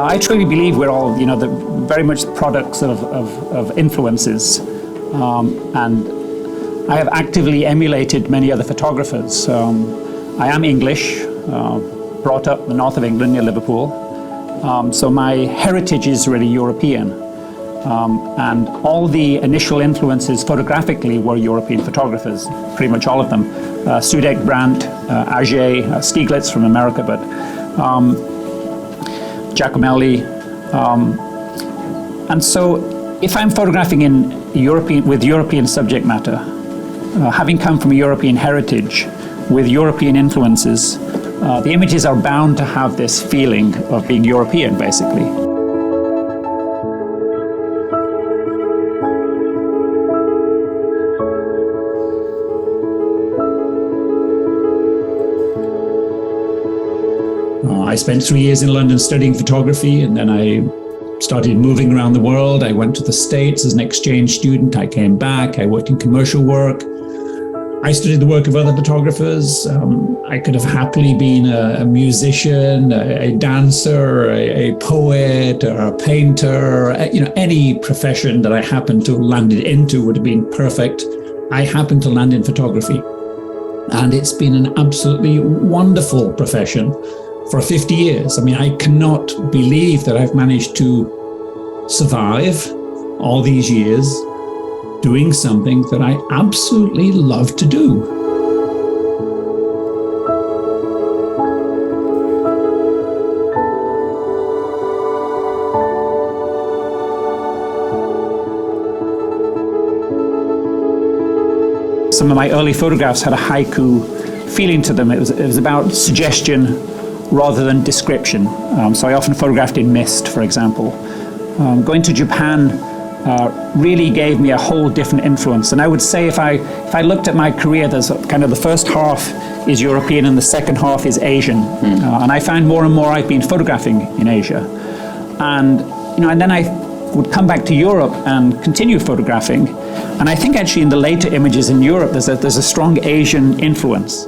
I truly believe we're all, very much products of influences, and I have actively emulated many other photographers. I am English, brought up in the north of England near Liverpool, so my heritage is really European, and all the initial influences photographically were European photographers, pretty much all of them. Sudek, Brandt, Auger, Stieglitz from America, but Giacomelli, and so if I'm photographing with European subject matter, having come from a European heritage with European influences, the images are bound to have this feeling of being European, basically. I spent 3 years in London studying photography, and then I started moving around the world. I went to the States as an exchange student. I came back. I worked in commercial work. I studied the work of other photographers. I could have happily been a musician, a dancer, a poet, or a painter. Any profession that I happened to land into would have been perfect. I happened to land in photography, and it's been an absolutely wonderful profession for 50 years. I cannot believe that I've managed to survive all these years doing something that I absolutely love to do. Some of my early photographs had a haiku feeling to them. It was about suggestion rather than description. So I often photographed in mist, for example. Going to Japan really gave me a whole different influence. And I would say if I looked at my career, there's kind of the first half is European and the second half is Asian. And I found more and more I've been photographing in Asia. And then I would come back to Europe and continue photographing. And I think actually in the later images in Europe, there's a strong Asian influence.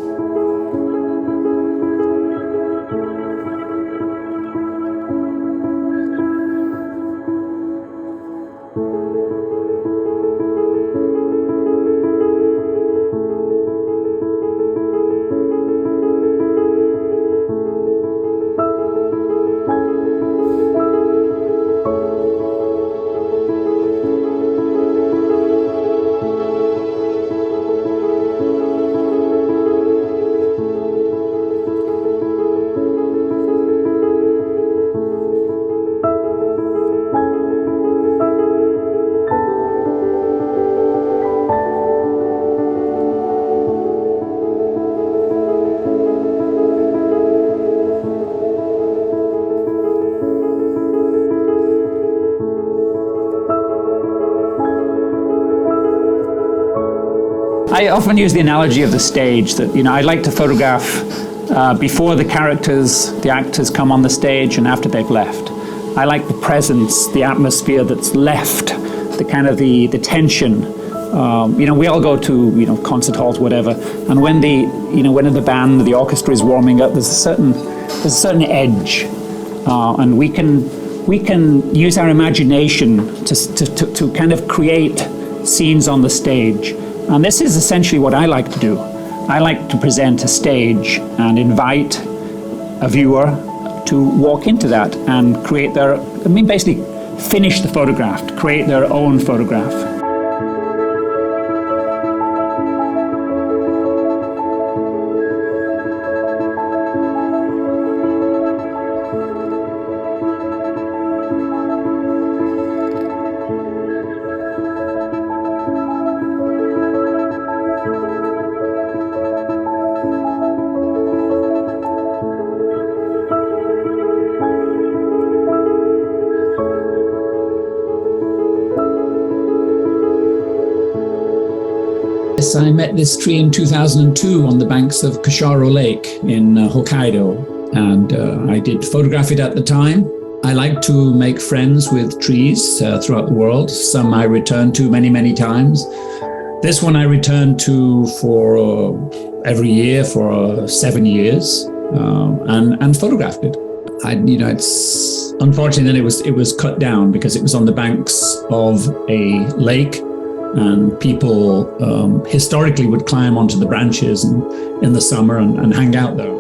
I often use the analogy of the stage that, I like to photograph before the actors come on the stage and after they've left. I like the presence, the atmosphere that's left, the kind of the tension. We all go to, concert halls, whatever, and when when the band, the orchestra is warming up, there's a certain edge, and we can use our imagination to kind of create scenes on the stage. And this is essentially what I like to do. I like to present a stage and invite a viewer to walk into that and create basically finish the photograph, create their own photograph. I met this tree in 2002 on the banks of Kusharo Lake in Hokkaido, and I did photograph it at the time. I like to make friends with trees throughout the world. Some I return to many, many times. This one I returned to for every year for 7 years and photographed it. It's unfortunate that it was cut down because it was on the banks of a lake, and people historically would climb onto the branches in the summer and hang out there.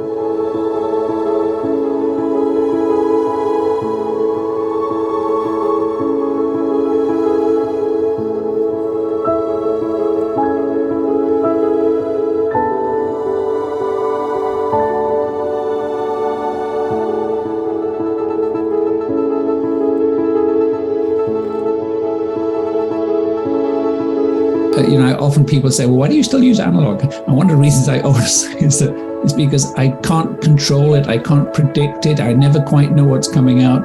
Often people say, well, why do you still use analog? And one of the reasons I always say is because I can't control it. I can't predict it. I never quite know what's coming out.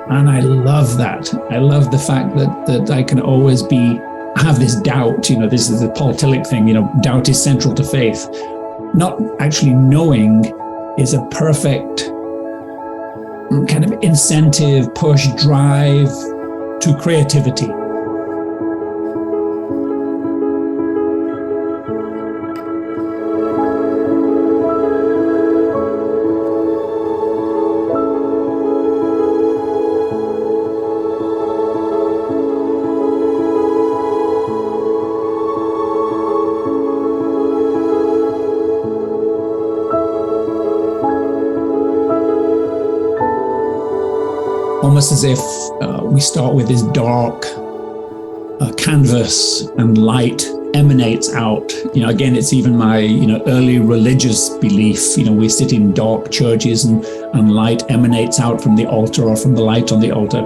And I love that. I love the fact that I can always have this doubt. This is the Paul Tillich thing, doubt is central to faith. Not actually knowing is a perfect kind of incentive, push, drive to creativity. Almost as if we start with this dark canvas and light emanates out. Again, it's even my early religious belief. We sit in dark churches and light emanates out from the altar or from the light on the altar.